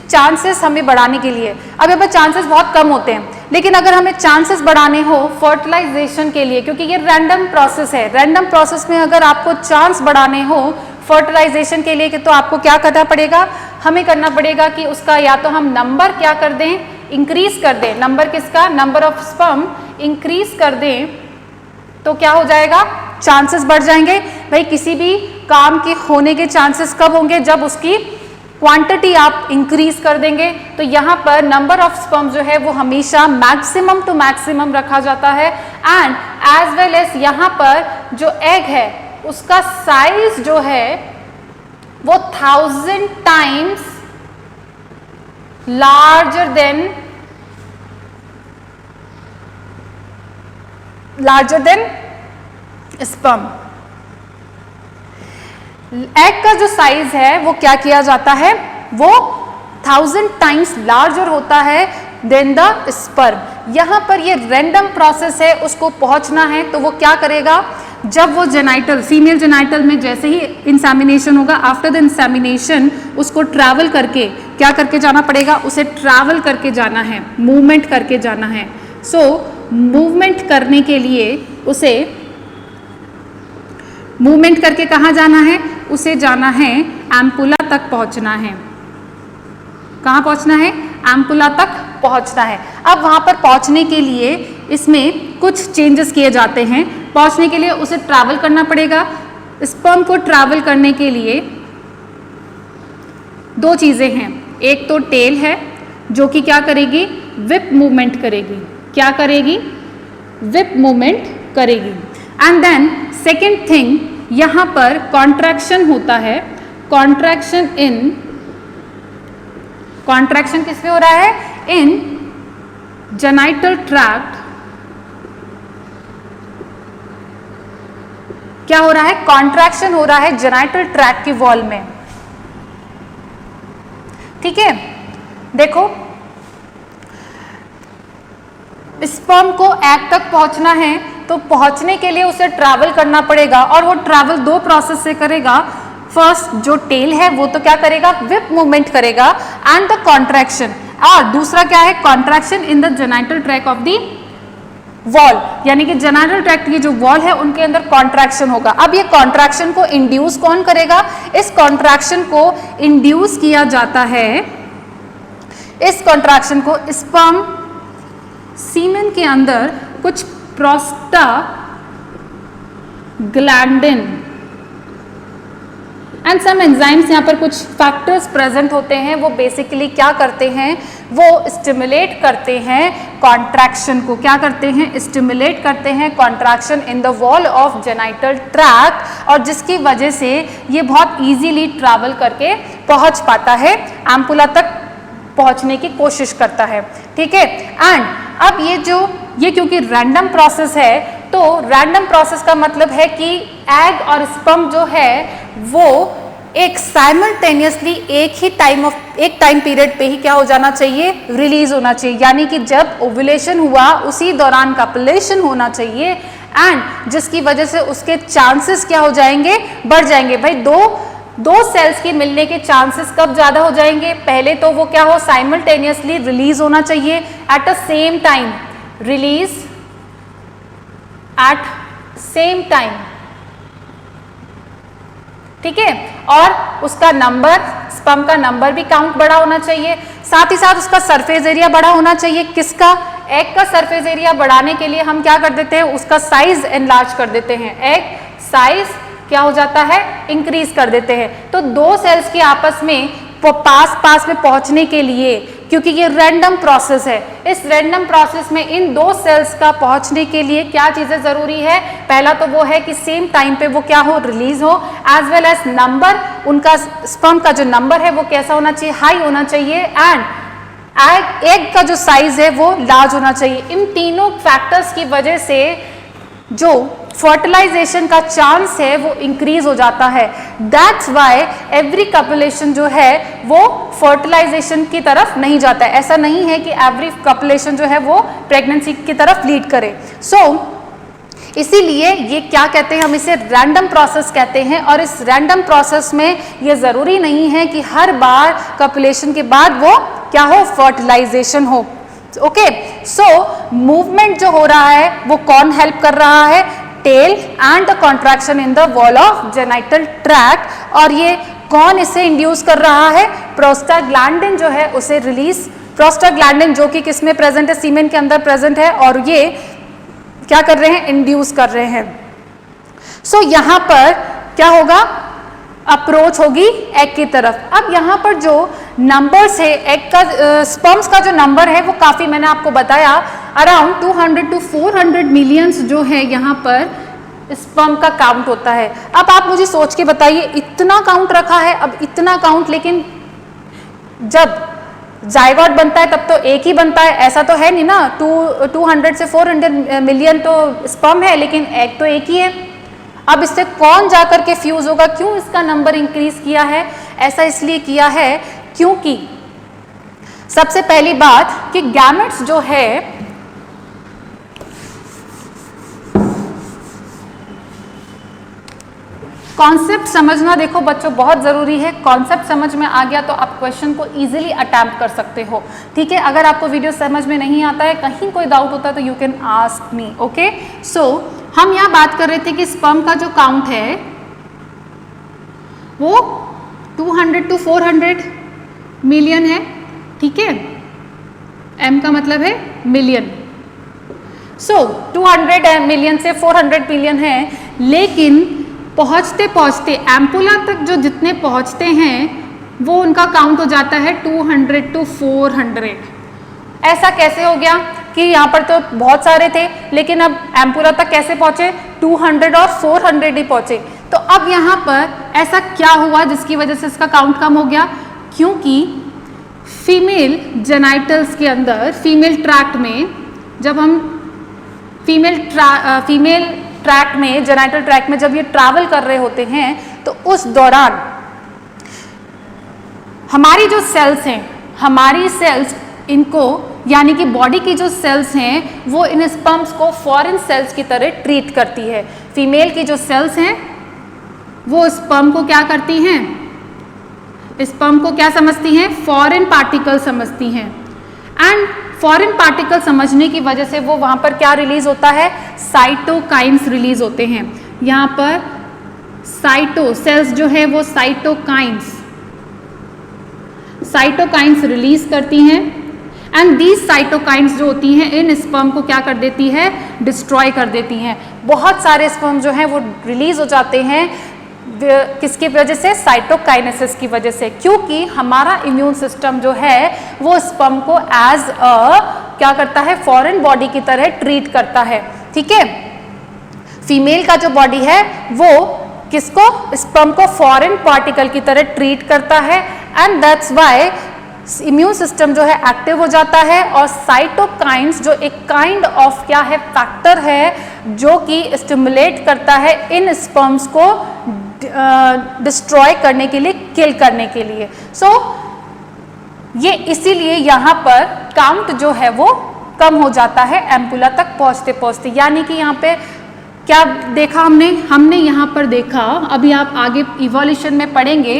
चांसेस हमें बढ़ाने के लिए, अब यहाँ पर चांसेस बहुत कम होते हैं, लेकिन अगर हमें चांसेस बढ़ाने हो फर्टिलाइजेशन के लिए, क्योंकि ये रैंडम प्रोसेस है, रैंडम प्रोसेस में अगर आपको चांस बढ़ाने हो फर्टिलाइजेशन के लिए, तो आपको क्या करना पड़ेगा? हमें करना पड़ेगा कि उसका या तो हम नंबर क्या कर दें, इंक्रीज कर दें। नंबर किसका? नंबर ऑफ स्पर्म इंक्रीज कर दें, तो क्या हो जाएगा? चांसेस बढ़ जाएंगे। भाई किसी भी काम के होने के चांसेस कब होंगे? जब उसकी क्वांटिटी आप इंक्रीज कर देंगे। तो यहाँ पर नंबर ऑफ स्पर्म जो है वो हमेशा मैक्सिमम टू मैक्सिमम रखा जाता है, एंड एज वेल एज यहाँ पर जो एग है उसका साइज जो है वो 1000 times larger than sperm. Egg का जो साइज है वो क्या किया जाता है? वो 1000 टाइम्स लार्जर होता है देन द स्पर्म। यहां पर ये रैंडम प्रोसेस है, उसको पहुंचना है तो वो क्या करेगा? जब वो जेनाइटल, फीमेल जेनाइटल में जैसे ही इंसेमिनेशन होगा, आफ्टर द इंसेमिनेशन उसको ट्रैवल करके क्या करके जाना पड़ेगा? उसे ट्रैवल करके जाना है, मूवमेंट करके जाना है। सो मूवमेंट करने के लिए उसे मूवमेंट करके कहाँ जाना है? उसे जाना है एम्पुला तक पहुँचना है। कहाँ पहुँचना है? एम्पुला तक पहुँचना है। अब वहाँ पर पहुँचने के लिए इसमें कुछ चेंजेस किए जाते हैं। पहुँचने के लिए उसे ट्रैवल करना पड़ेगा। स्पर्म को ट्रैवल करने के लिए दो चीज़ें हैं, एक तो टेल है जो कि क्या करेगी? विप मूवमेंट करेगी। क्या करेगी? विप मूवमेंट करेगी। एंड देन सेकेंड थिंग, यहाँ पर कॉन्ट्रैक्शन होता है। कॉन्ट्रैक्शन किसमें हो रहा है? इन जेनाइटल ट्रैक्ट। क्या हो रहा है? कॉन्ट्रैक्शन हो रहा है जेनाइटल ट्रैक्ट की वॉल में। ठीक है, देखो स्पर्म को एग तक पहुंचना है तो पहुंचने के लिए उसे ट्रैवल करना पड़ेगा, और वो ट्रैवल दो प्रोसेस से करेगा। फर्स्ट जो टेल है वो तो क्या करेगा? विप मूवमेंट करेगा एंड द कॉन्ट्रैक्शन, और दूसरा क्या है? Contraction in the genital tract of the wall, यानी कि जेनाइटल ट्रैक्ट की जो वॉल है उनके अंदर कॉन्ट्रैक्शन होगा। अब ये कॉन्ट्रैक्शन को इंड्यूस कौन करेगा? इस कॉन्ट्रैक्शन को इंड्यूस किया जाता है, इस कॉन्ट्रैक्शन को स्पर्म सीमेन के अंदर कुछ प्रोस्टाग्लैंडिन एंड सम एंजाइम्स, यहाँ पर कुछ फैक्टर्स प्रेजेंट होते हैं। वो बेसिकली क्या करते हैं? वो स्टिमुलेट करते हैं कॉन्ट्रैक्शन को। क्या करते हैं? स्टिमुलेट करते हैं contraction in the wall of genital tract, और जिसकी वजह से ये बहुत इजीली ट्रैवल करके पहुंच पाता है, एम्पुला तक पहुंचने की कोशिश करता है। ठीक है। एंड अब ये क्योंकि रैंडम प्रोसेस है, तो रैंडम प्रोसेस का मतलब है कि एग और स्पर्म जो है वो एक साइमल्टेनियसली एक टाइम पीरियड पे ही क्या हो जाना चाहिए, रिलीज होना चाहिए। यानी कि जब ओव्यूलेशन हुआ उसी दौरान कॉपुलेशन होना चाहिए, एंड जिसकी वजह से उसके चांसेस क्या हो जाएंगे, बढ़ जाएंगे। भाई दो सेल्स के मिलने के चांसेस कब ज्यादा हो जाएंगे, पहले तो वो क्या हो, साइमल्टेनियसली रिलीज होना चाहिए at a same time, release at same time, ठीक है। और उसका नंबर, स्पर्म का नंबर भी काउंट बड़ा होना चाहिए, साथ ही साथ उसका सरफेस एरिया बड़ा होना चाहिए। किसका, एग का सरफेस एरिया बढ़ाने के लिए हम क्या कर देते हैं, उसका साइज एनलार्ज कर देते हैं, एग साइज क्या हो जाता है, इंक्रीज कर देते हैं। तो दो सेल्स के आपस में पास में पहुंचने के लिए, क्योंकि ये रैंडम प्रोसेस है, इस रैंडम प्रोसेस में इन दो सेल्स का पहुंचने के लिए क्या चीजें जरूरी है, पहला तो वो है कि सेम टाइम पे वो क्या हो, रिलीज हो, एज वेल एज नंबर, उनका स्पर्म का जो नंबर है वो कैसा होना चाहिए, हाई होना चाहिए, एंड एग का जो साइज है वो लार्ज होना चाहिए। इन तीनों फैक्टर्स की वजह से जो फर्टिलाइजेशन का चांस है वो इंक्रीज हो जाता है। दैट्स वाई एवरी कॉपुलेशन जो है वो फर्टिलाइजेशन की तरफ नहीं जाता है। ऐसा नहीं है कि एवरी कॉपुलेशन जो है वो प्रेगनेंसी की तरफ लीड करे। इसीलिए ये क्या कहते हैं, हम इसे रैंडम प्रोसेस कहते हैं। और इस रैंडम प्रोसेस में ये जरूरी नहीं है कि हर बार कॉपुलेशन के बाद वो क्या हो, फर्टिलाइजेशन हो। ओके, मूवमेंट जो हो रहा है वो कौन हेल्प कर रहा है, tail and the contraction in the wall of genital tract. और ये कौन इसे इंड्यूस कर रहा है, प्रोस्टाग्लैंडिन जो है उसे रिलीज, प्रोस्टाग्लैंडिन जो कि किसमें प्रेजेंट है, सीमेन के अंदर प्रेजेंट है, और ये क्या कर रहे हैं, इंड्यूस कर रहे हैं। यहां पर क्या होगा, अप्रोच होगी एग की तरफ। अब यहाँ पर जो नंबर्स है एग का, स्पर्म्स का जो नंबर है वो काफी, मैंने आपको बताया अराउंड 200 to 400 मिलियंस जो है यहाँ पर स्पर्म का काउंट होता है। अब आप मुझे सोच के बताइए, इतना काउंट रखा है, अब इतना काउंट, लेकिन जब जायगोट बनता है तब तो एक ही बनता है, ऐसा तो है नहीं ना। 200 से 400 मिलियन तो स्पर्म है, लेकिन एग तो एक ही है। अब इससे कौन जाकर के फ्यूज होगा, क्यों इसका नंबर इंक्रीज किया है, ऐसा इसलिए किया है क्योंकि सबसे पहली बात कि गैमेट्स जो है कॉन्सेप्ट समझना, देखो बच्चों बहुत जरूरी है। कॉन्सेप्ट समझ में आ गया तो आप क्वेश्चन को इजीली अटेम्प्ट कर सकते हो, ठीक है। अगर आपको वीडियो समझ में नहीं आता है, कहीं कोई डाउट होता है तो you can ask me, okay. हम यहाँ बात कर रहे थे कि स्पर्म का जो काउंट है वो 200 to 400 मिलियन है, ठीक है। एम का मतलब है मिलियन। 200 मिलियन से 400 मिलियन है, लेकिन पहुंचते पहुंचते एम्पुला तक जो जितने पहुंचते हैं वो उनका काउंट हो जाता है 200 to 400। ऐसा कैसे हो गया कि यहाँ पर तो बहुत सारे थे, लेकिन अब एम्पुला तक कैसे पहुंचे, 200 और 400 ही पहुंचे। तो अब यहाँ पर ऐसा क्या हुआ जिसकी वजह से इसका काउंट कम हो गया, क्योंकि फीमेल जेनाइटल्स के अंदर, फीमेल ट्रैक्ट में, जब हम फीमेल ट्रैक्ट में, जेनाइटल ट्रैक्ट में जब ये ट्रैवल कर रहे होते हैं तो उस दौरान हमारी जो सेल्स हैं, हमारी सेल्स इनको, यानी कि बॉडी की जो सेल्स हैं वो इन स्पर्म्स को फॉरेन सेल्स की तरह ट्रीट करती है। फीमेल की जो सेल्स हैं वो स्पर्म को क्या करती हैं, स्पर्म को क्या समझती हैं, फॉरेन पार्टिकल समझती हैं। एंड फॉरेन पार्टिकल समझने की वजह से वो वहां पर क्या रिलीज होता है, साइटोकाइन्स रिलीज होते हैं। यहाँ पर साइटो सेल्स जो है वो साइटोकाइन्स रिलीज करती हैं, एंड दीज साइटोकाइन्स जो होती हैं इन स्पर्म को क्या कर देती है, डिस्ट्रॉय कर देती हैं। बहुत सारे स्पर्म जो हैं वो रिलीज हो जाते हैं, किसकी वजह से, साइटोकाइनेसिस की वजह से, क्योंकि हमारा इम्यून सिस्टम जो है वो स्पर्म को एज अ क्या करता है, फॉरेन बॉडी की तरह ट्रीट करता है, ठीक है। फीमेल का जो बॉडी है वो किसको, स्पर्म को फॉरेन पार्टिकल की तरह ट्रीट करता है, and that's why immune system जो है एक्टिव हो जाता है और साइटोकाइन्स जो एक काइंड ऑफ क्या है फैक्टर है जो कि स्टिमुलेट करता है इन स्पर्म्स को डिस्ट्रॉय करने के लिए, किल करने के लिए। सो ये इसीलिए यहाँ पर काउंट जो है वो कम हो जाता है एम्पुला तक पहुँचते पहुँचते। यानी कि यहाँ पे क्या देखा हमने यहाँ पर देखा, अभी आप आगे इवोल्यूशन में पढ़ेंगे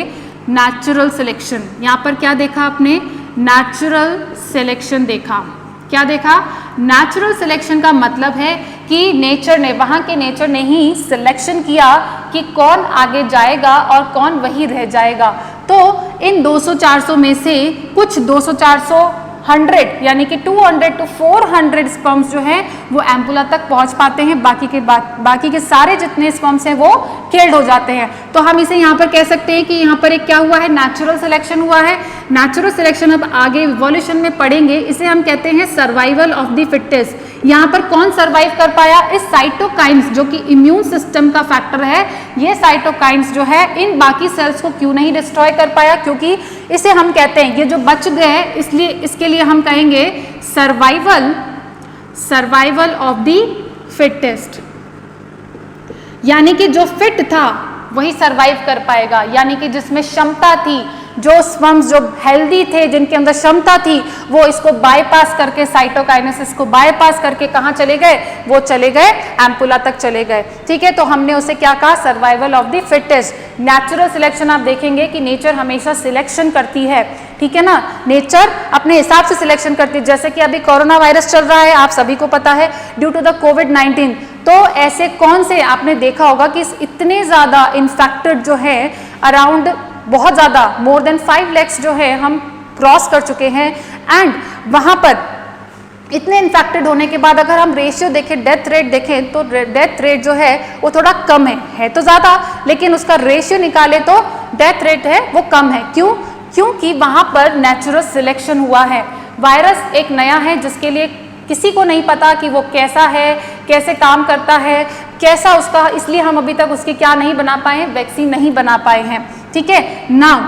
नेचुरल सिलेक्शन। यहाँ पर क्या देखा आपने? नेचुरल सिलेक्शन देखा। क्या देखा? नेचुरल सिलेक्शन का मतलब है कि नेचर ने, वहाँ के नेचर ने ही सिलेक्शन किया कि कौन आगे जाएगा और कौन वही रह जाएगा। तो इन 200-400 में से कुछ 200-400 100 यानी कि 200 to 400 स्पर्म्स जो हैं वो एम्पुला तक पहुंच पाते हैं, बाकी के सारे जितने स्पर्म्स हैं वो किल्ड हो जाते हैं। तो हम इसे यहाँ पर कह सकते हैं कि यहाँ पर एक क्या हुआ है? नेचुरल सिलेक्शन हुआ है। नेचुरल सिलेक्शन अब आगे इवोल्यूशन में पढ़ेंगे, इसे हम कहते हैं सर्वाइवल ऑफ द फिटेस्ट। यहाँ पर कौन सर्वाइव कर पाया? इस साइटोकाइन्स जो कि इम्यून सिस्टम का फैक्टर है, ये साइटोकाइन्स जो है इन बाकी सेल्स को क्यों नहीं डिस्ट्रॉय कर पाया? क्योंकि इसे हम कहते हैं ये जो बच गए, इसलिए इसके लिए हम कहेंगे सर्वाइवल ऑफ द फिटेस्ट। यानी कि जो फिट था वही सर्वाइव कर पाएगा, यानी कि जिसमें क्षमता थी, जो स्पर्म्स जो हेल्दी थे, जिनके अंदर क्षमता थी, वो इसको बाईपास करके, साइटोकाइनेसिस को बाईपास करके कहाँ चले गए? वो चले गए एम्पुला तक चले गए। ठीक है, तो हमने उसे क्या कहा? Survival of the fittest. Natural selection आप देखेंगे कि नेचर हमेशा सिलेक्शन करती है, ठीक है ना, नेचर अपने हिसाब से सिलेक्शन करती है। जैसे कि अभी कोरोना वायरस चल रहा है, आप सभी को पता है, ड्यू टू द कोविड-19। तो ऐसे कौन से आपने देखा होगा कि इतने ज़्यादा इन्फेक्टेड जो है, अराउंड बहुत ज़्यादा, मोर देन 5 lakhs जो है हम क्रॉस कर चुके हैं। एंड वहाँ पर इतने इन्फेक्टेड होने के बाद अगर हम रेशियो देखें, डेथ रेट देखें, तो डेथ रेट जो है वो थोड़ा कम है तो ज़्यादा, लेकिन उसका रेशियो निकाले तो डेथ रेट है वो कम है। क्यों? क्योंकि वहाँ पर नेचुरल सिलेक्शन हुआ है। वायरस एक नया है जिसके लिए किसी को नहीं पता कि वो कैसा है, कैसे काम करता है, कैसा उसका, इसलिए हम अभी तक उसकी क्या नहीं बना पाए, वैक्सीन नहीं बना पाए हैं। ठीक है, नाउ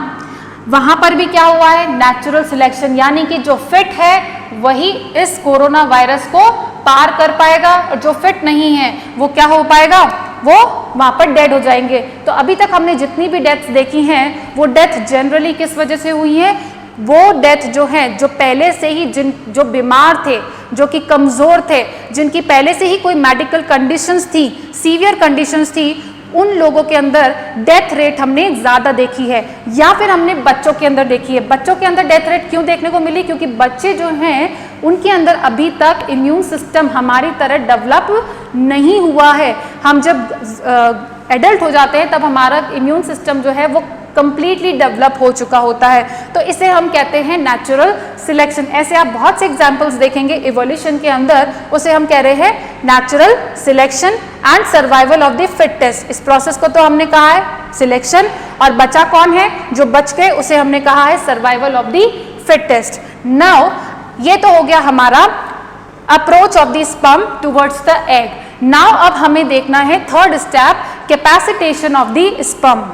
वहाँ पर भी क्या हुआ है? नेचुरल सिलेक्शन, यानी कि जो फिट है वही इस कोरोना वायरस को पार कर पाएगा और जो फिट नहीं है वो क्या हो पाएगा? वो वहाँ पर डेड हो जाएंगे। तो अभी तक हमने जितनी भी डेथ्स देखी हैं वो डेथ जनरली किस वजह से हुई है? वो डेथ जो है, जो पहले से ही जो बीमार थे, जो कि कमज़ोर थे, जिनकी पहले से ही कोई मेडिकल कंडीशंस थी, सीवियर कंडीशंस थी, उन लोगों के अंदर डेथ रेट हमने ज़्यादा देखी है। या फिर हमने बच्चों के अंदर देखी है। बच्चों के अंदर डेथ रेट क्यों देखने को मिली? क्योंकि बच्चे जो हैं उनके अंदर अभी तक इम्यून सिस्टम हमारी तरह डेवलप नहीं हुआ है। हम जब एडल्ट हो जाते हैं तब हमारा इम्यून सिस्टम जो है वो कंप्लीटली डेवलप हो चुका होता है। तो इसे हम कहते हैं नेचुरल सिलेक्शन। ऐसे आप बहुत से एग्जांपल्स देखेंगे इवोल्यूशन के अंदर, उसे हम कह रहे हैं natural selection and survival of the fittest. इस प्रोसेस को तो हमने कहा है सिलेक्शन, और बचा कौन है? जो बच गए उसे हमने कहा है survival of the fittest. Now ये तो हो गया हमारा approach of the sperm towards the egg. Now अब हमें देखना है third step, capacitation of the sperm.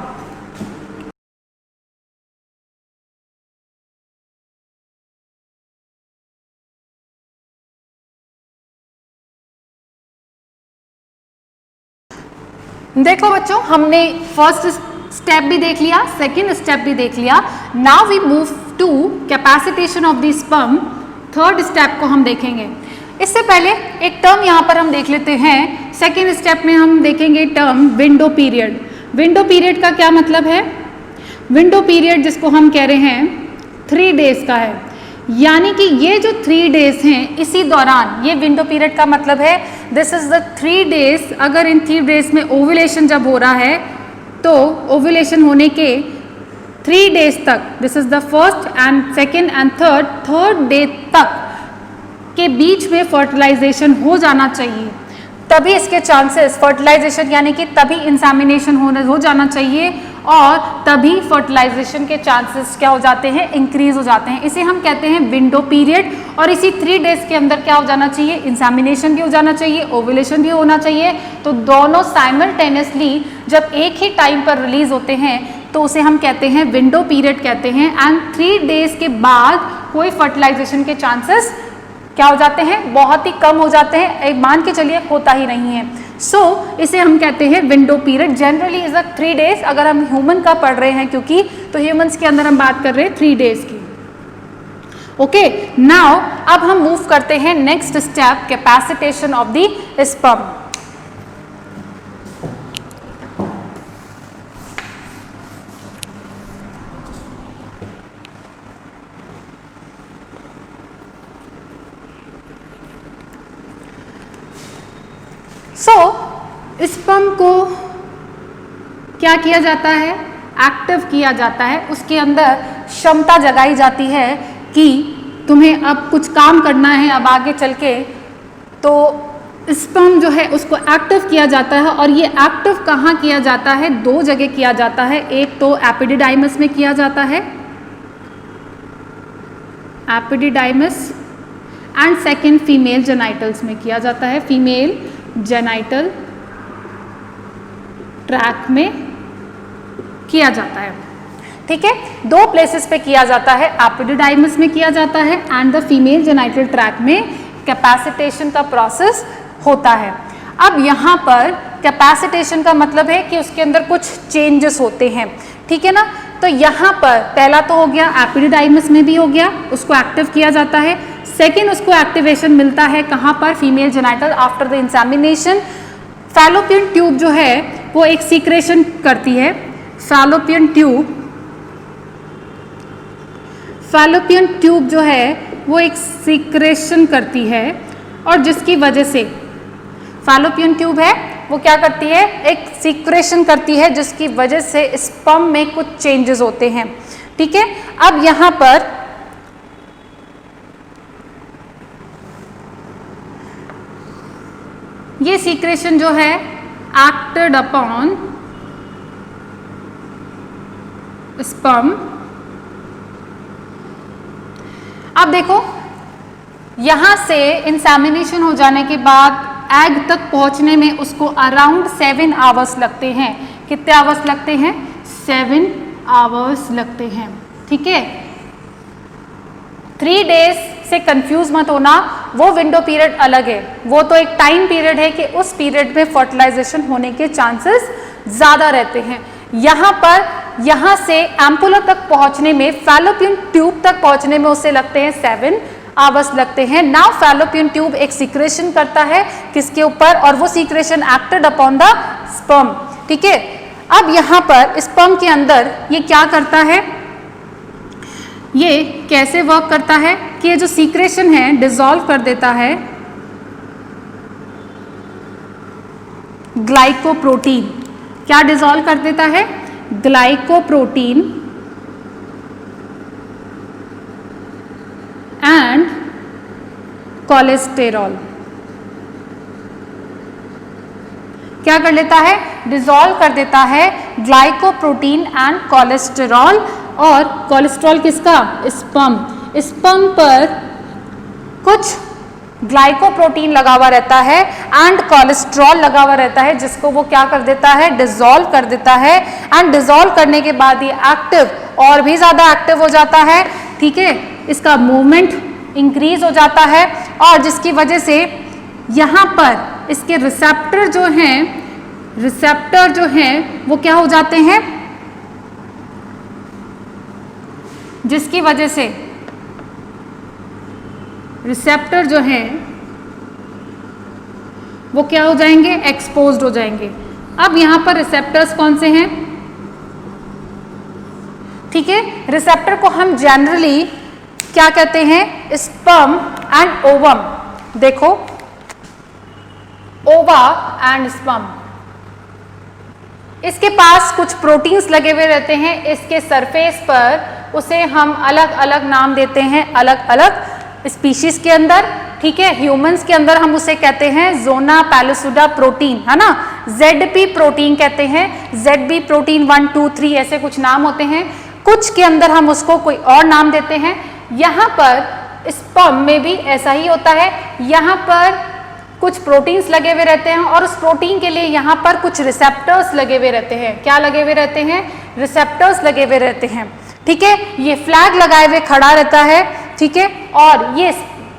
देखो बच्चों, हमने फर्स्ट स्टेप भी देख लिया, सेकंड स्टेप भी देख लिया। Now we move to capacitation of the sperm. Third step को हम देखेंगे। इससे पहले एक टर्म यहाँ पर हम देख लेते हैं। सेकंड स्टेप में हम देखेंगे term window period. Window period का क्या मतलब है? विंडो पीरियड जिसको हम कह रहे हैं 3 days का है, यानी कि ये जो 3 days हैं, इसी दौरान, ये विंडो पीरियड का मतलब है दिस इज द 3 days। अगर इन 3 days में ओव्यूलेशन जब हो रहा है तो ओव्यूलेशन होने के 3 days तक, this is the first and second and third day तक के बीच में फर्टिलाइजेशन हो जाना चाहिए। तभी इसके चांसेस फर्टिलाइजेशन, यानी कि तभी इंसेमिनेशन हो जाना चाहिए और तभी फर्टिलाइजेशन के चांसेस क्या हो जाते हैं? इंक्रीज हो जाते हैं। इसे हम कहते हैं विंडो पीरियड। और इसी 3 days के अंदर क्या हो जाना चाहिए? इंसेमिनेशन भी हो जाना चाहिए, ओव्यूलेशन भी होना चाहिए। तो दोनों साइमल्टेनियसली जब एक ही टाइम पर रिलीज होते हैं तो उसे हम कहते हैं विंडो पीरियड कहते हैं। एंड 3 डेज के बाद कोई फर्टिलाइजेशन के चांसेस क्या हो जाते हैं, बहुत ही कम हो जाते हैं, एक मान के चलिए होता ही नहीं है। सो इसे हम कहते हैं window period. Generally is 3 days, अगर हम ह्यूमन का पढ़ रहे हैं क्योंकि, तो ह्यूमंस के अंदर हम बात कर रहे हैं 3 डेज की। ओके, नाउ अब हम मूव करते हैं next step, capacitation of the sperm. Sperm को क्या किया जाता है, एक्टिव किया जाता है, उसके अंदर क्षमता जगाई जाती है कि तुम्हें अब कुछ काम करना है अब आगे चल के। तो स्पर्म जो है उसको एक्टिव किया जाता है, और ये एक्टिव कहाँ किया जाता है, 2 जगह किया जाता है। एक तो एपिडिडाइमस में किया जाता है, epididymis, and second female genitals में किया जाता है, फीमेल जेनाइटल ट्रैक में किया जाता है। ठीक है, 2 प्लेसेस पे किया जाता है, एपिडिडाइमस में किया जाता है and the female genital tract में कैपेसिटेशन का प्रोसेस होता है। अब यहाँ पर कैपेसिटेशन का मतलब है कि उसके अंदर कुछ चेंजेस होते हैं, ठीक है ना। तो यहाँ पर पहला तो हो गया, एपिडिडाइमस में भी हो गया, उसको एक्टिव किया जाता है। सेकेंड, उसको एक्टिवेशन मिलता है कहाँ पर, female genital, after the insemination. Fallopian tube जो है वो एक सीक्रेशन करती है, फैलोपियन ट्यूब जो है वो एक सीक्रेशन करती है, और जिसकी वजह से फैलोपियन ट्यूब है वो क्या करती है, एक सीक्रेशन करती है, जिसकी वजह से स्पर्म में कुछ चेंजेस होते हैं। ठीक है, अब यहाँ पर ये सीक्रेशन जो है एक्टेड अपॉन स्पर्म। अब देखो यहां से इंसेमिनेशन हो जाने के बाद एग तक पहुंचने में उसको अराउंड 7 आवर्स लगते हैं। कितने आवर्स लगते हैं, 7 आवर्स लगते हैं। ठीक है, 3 डेज से कंफ्यूज मत होना, वो विंडो पीरियड अलग है, वो तो एक टाइम पीरियड है कि उस पीरियड में फर्टिलाइजेशन होने के चांसेस ज्यादा रहते हैं। यहाँ पर यहाँ से एम्पुला तक पहुंचने में, फैलोपियन ट्यूब तक पहुंचने में उसे लगते हैं 7 आवर्स लगते हैं। नाउ फैलोपियन ट्यूब एक सीक्रेशन करता है किसके ऊपर, और वो secretion acted upon the sperm. ठीक है, अब यहाँ पर स्पर्म के अंदर ये क्या करता है, ये कैसे वर्क करता है कि ये जो सीक्रेशन है डिसॉल्व कर देता है ग्लाइकोप्रोटीन। क्या डिसॉल्व कर देता है, ग्लाइकोप्रोटीन एंड कोलेस्टेरॉल। क्या कर लेता है, डिसॉल्व कर देता है ग्लाइकोप्रोटीन एंड कोलेस्टेरॉल। और कोलेस्ट्रॉल किसका, स्पर्म पर कुछ ग्लाइकोप्रोटीन लगा हुआ रहता है एंड कोलेस्ट्रॉल लगा हुआ रहता है, जिसको वो क्या कर देता है, डिसॉल्व कर देता है। एंड डिसॉल्व करने के बाद ये एक्टिव, और भी ज्यादा एक्टिव हो जाता है। ठीक है, इसका मूवमेंट इंक्रीज हो जाता है, और जिसकी वजह से यहाँ पर इसके रिसेप्टर जो हैं वो क्या हो जाते हैं, जिसकी वजह से रिसेप्टर जो हैं वो क्या हो जाएंगे, एक्सपोज्ड हो जाएंगे। अब यहां पर रिसेप्टर्स कौन से हैं, ठीक है, रिसेप्टर को हम जनरली क्या कहते हैं, स्पर्म एंड ओवम। देखो, ओवा एंड स्पर्म, इसके पास कुछ प्रोटीन्स लगे हुए रहते हैं इसके सरफेस पर, उसे हम अलग अलग नाम देते हैं अलग अलग स्पीशीज के अंदर। ठीक है, ह्यूमंस के अंदर हम उसे कहते हैं जोना पैलिसुडा प्रोटीन, है ना, ZP प्रोटीन कहते हैं, ZB प्रोटीन 1, 2, 3 ऐसे कुछ नाम होते हैं। कुछ के अंदर हम उसको कोई और नाम देते हैं। यहाँ पर स्पर्म में भी ऐसा ही होता है, यहाँ पर कुछ प्रोटीन्स लगे हुए रहते हैं और उस प्रोटीन के लिए यहाँ पर कुछ रिसेप्टर्स लगे हुए रहते हैं। क्या लगे हुए रहते हैं? रिसेप्टर्स लगे हुए रहते हैं। ठीक है, ये फ्लैग लगाए हुए खड़ा रहता है। ठीक है, और ये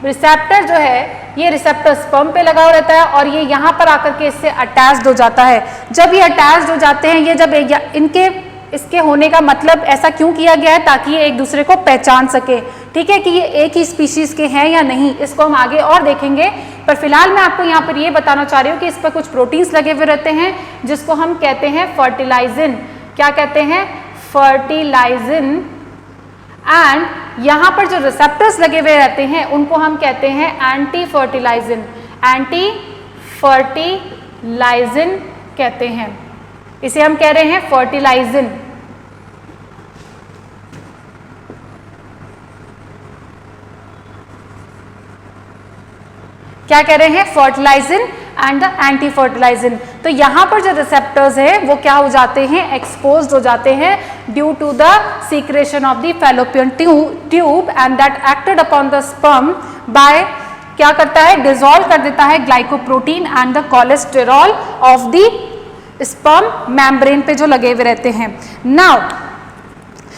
रिसेप्टर जो है, ये रिसेप्टर स्पर्म पे लगा हुआ रहता है और ये यहाँ पर आकर के इससे अटैच्ड हो जाता है। जब ये अटैच्ड हो जाते हैं, ये जब इनके इसके होने का मतलब ऐसा क्यों किया गया है? ताकि ये एक दूसरे को पहचान सके। ठीक है, कि ये एक ही स्पीशीज के हैं या नहीं, इसको हम आगे और देखेंगे। पर फिलहाल मैं आपको यहाँ पर ये बताना चाह रही हूँ कि इस पर कुछ प्रोटीन्स लगे हुए रहते हैं जिसको हम कहते हैं फर्टिलाइजिन। क्या कहते हैं? फर्टिलाइजिन। एंड यहाँ पर जो रिसेप्टर्स लगे हुए रहते हैं उनको हम कहते हैं एंटी फर्टिलाइजिन। एंटी फर्टिलाइजिन कहते हैं, इसे हम कह रहे हैं फर्टिलाइजिन। क्या कह रहे हैं? Fertilizin and the anti fertilizin. तो यहाँ पर जो रिसेप्टर्स है वो क्या हो जाते हैं? एक्सपोज्ड हो जाते हैं due to the secretion of the fallopian tube and that acted upon the sperm by, क्या करता है? डिसॉल्व कर देता है glycoprotein and the cholesterol of the sperm membrane पे जो लगे हुए रहते हैं। नाउ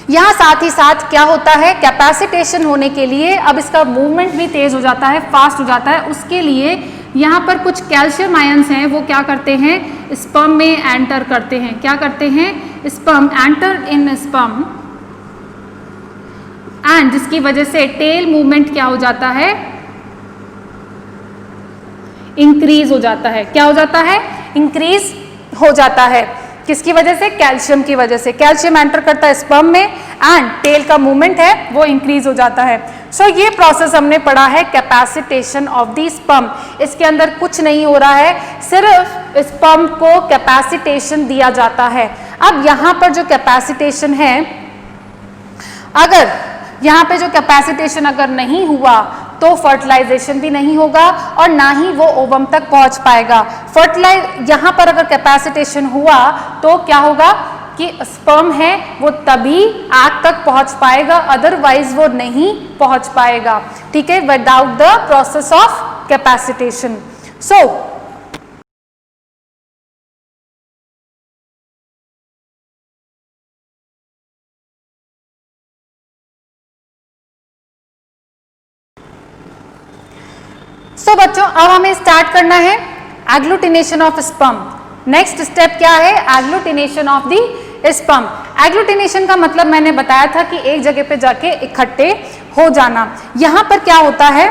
यहाँ साथ ही साथ क्या होता है? कैपेसिटेशन होने के लिए अब इसका मूवमेंट भी तेज हो जाता है, फास्ट हो जाता है। उसके लिए यहाँ पर कुछ कैल्शियम आयंस हैं, वो क्या करते हैं? स्पर्म में एंटर करते हैं। क्या करते हैं? Sperm enter in sperm and जिसकी वजह से टेल मूवमेंट क्या हो जाता है? इंक्रीज हो जाता है। क्या हो जाता है? इंक्रीज हो जाता है। किसकी वजह से? कैल्शियम की वजह से। कैल्शियम एंटर करता है स्पर्म में एंड टेल का मूवमेंट है वो इंक्रीज हो जाता है। सो ये प्रोसेस हमने पढ़ा है कैपेसिटेशन ऑफ द स्पर्म। इसके अंदर कुछ नहीं हो रहा है, सिर्फ स्पर्म को कैपेसिटेशन दिया जाता है। अब यहाँ पर जो कैपेसिटेशन है, अगर यहाँ पे जो कैपेसिटेशन अगर नहीं हुआ तो फर्टिलाइजेशन भी नहीं होगा और ना ही वो ओवम तक पहुंच पाएगा। यहाँ पर अगर कैपेसिटेशन हुआ तो क्या होगा कि स्पर्म है वो तभी आग तक पहुंच पाएगा, अदरवाइज वो नहीं पहुंच पाएगा। ठीक है, without the process of capacitation. So बच्चों अब हमें स्टार्ट करना है agglutination of sperm. Next step क्या है? Agglutination of the sperm. Agglutination का मतलब मैंने बताया था कि एक जगह पे जाके इकट्ठे हो जाना। यहां पर क्या होता है?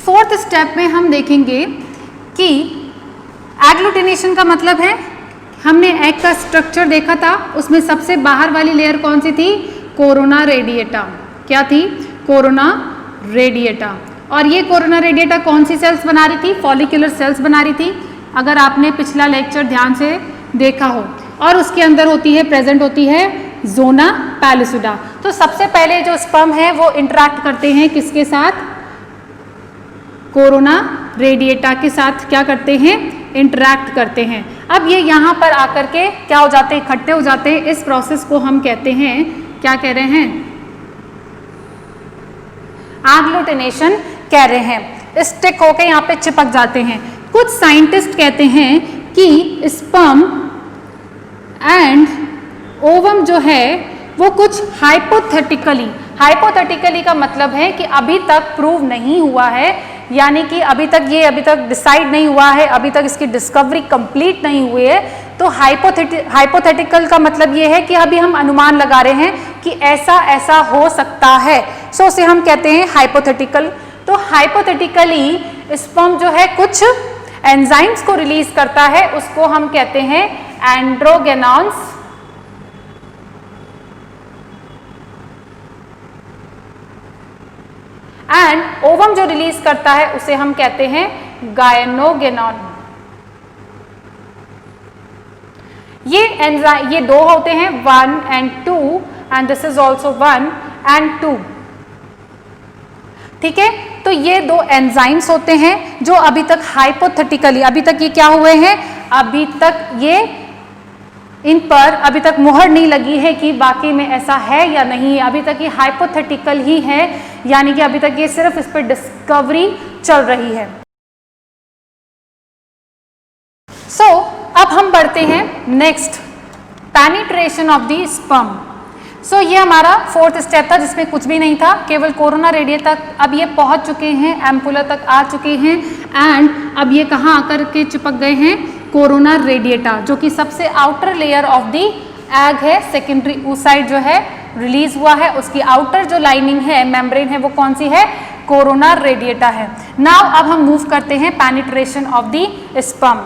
फोर्थ स्टेप में हम देखेंगे कि एग्लूटिनेशन का मतलब है, हमने एग का स्ट्रक्चर देखा था, उसमें सबसे बाहर वाली लेयर कौन सी थी? Corona radiata. क्या थी? Corona radiata. और ये कोरोना रेडिएटा कौन सी सेल्स बना रही थी? फॉलिकुलर सेल्स बना रही थी, अगर आपने पिछला लेक्चर ध्यान से देखा हो। और उसके अंदर होती है, प्रेजेंट होती है जोना पैलिसुडा। तो सबसे पहले जो स्पर्म है वो इंटरैक्ट करते हैं किसके साथ? कोरोना रेडिएटा के साथ क्या करते हैं? इंटरैक्ट करते हैं। अब ये यहाँ पर आकर के क्या हो जाते हैं? इकट्ठे हो जाते हैं। इस प्रोसेस को हम कहते हैं, क्या कह रहे हैं? एग्लूटिनेशन कह रहे हैं। स्टिक होके यहाँ पे चिपक जाते हैं। कुछ साइंटिस्ट कहते हैं कि स्पर्म एंड ओवम जो है वो कुछ हाइपोथेटिकली का मतलब है कि अभी तक प्रूव नहीं हुआ है, यानी कि अभी तक डिसाइड नहीं हुआ है, अभी तक इसकी डिस्कवरी कंप्लीट नहीं हुई है। तो हाइपोथेटिकल का मतलब ये है कि अभी हम अनुमान लगा रहे हैं कि ऐसा हो सकता है। सो उसे हम कहते हैं हाइपोथेटिकल। तो हाइपोथेटिकली स्पर्म जो है कुछ एंजाइम्स को रिलीज करता है, उसको हम कहते हैं एंड्रोगेनॉन्स। एंड ओवम जो रिलीज करता है उसे हम कहते हैं गायनोगेनॉन। ये दो होते हैं, 1 and 2 and this is also 1 and 2। ठीक है, तो ये दो एंजाइम्स होते हैं जो अभी तक हाइपोथेटिकली, अभी तक ये क्या हुए हैं? अभी तक ये इन पर अभी तक मुहर नहीं लगी है कि वाकई में ऐसा है या नहीं, अभी तक ये हाइपोथेटिकल ही है, यानी कि अभी तक ये सिर्फ इस पर डिस्कवरी चल रही है। अब हम बढ़ते हैं next, penetration of the sperm. ये हमारा 4th स्टेप था जिसमें कुछ भी नहीं था, केवल कोरोना रेडिया तक अब ये पहुंच चुके हैं, एम्पुला तक आ चुके हैं, एंड अब ये कहाँ आकर के चिपक गए हैं, कोरोना रेडिएटा, जो कि सबसे outer layer of the egg है, सेकेंडरी oocyte जो है रिलीज हुआ है, उसकी आउटर जो लाइनिंग है, मेम्ब्रेन है, वो कौन सी है, कोरोना रेडिएटा है। नाउ अब हम मूव करते हैं पेनिट्रेशन ऑफ द स्पर्म।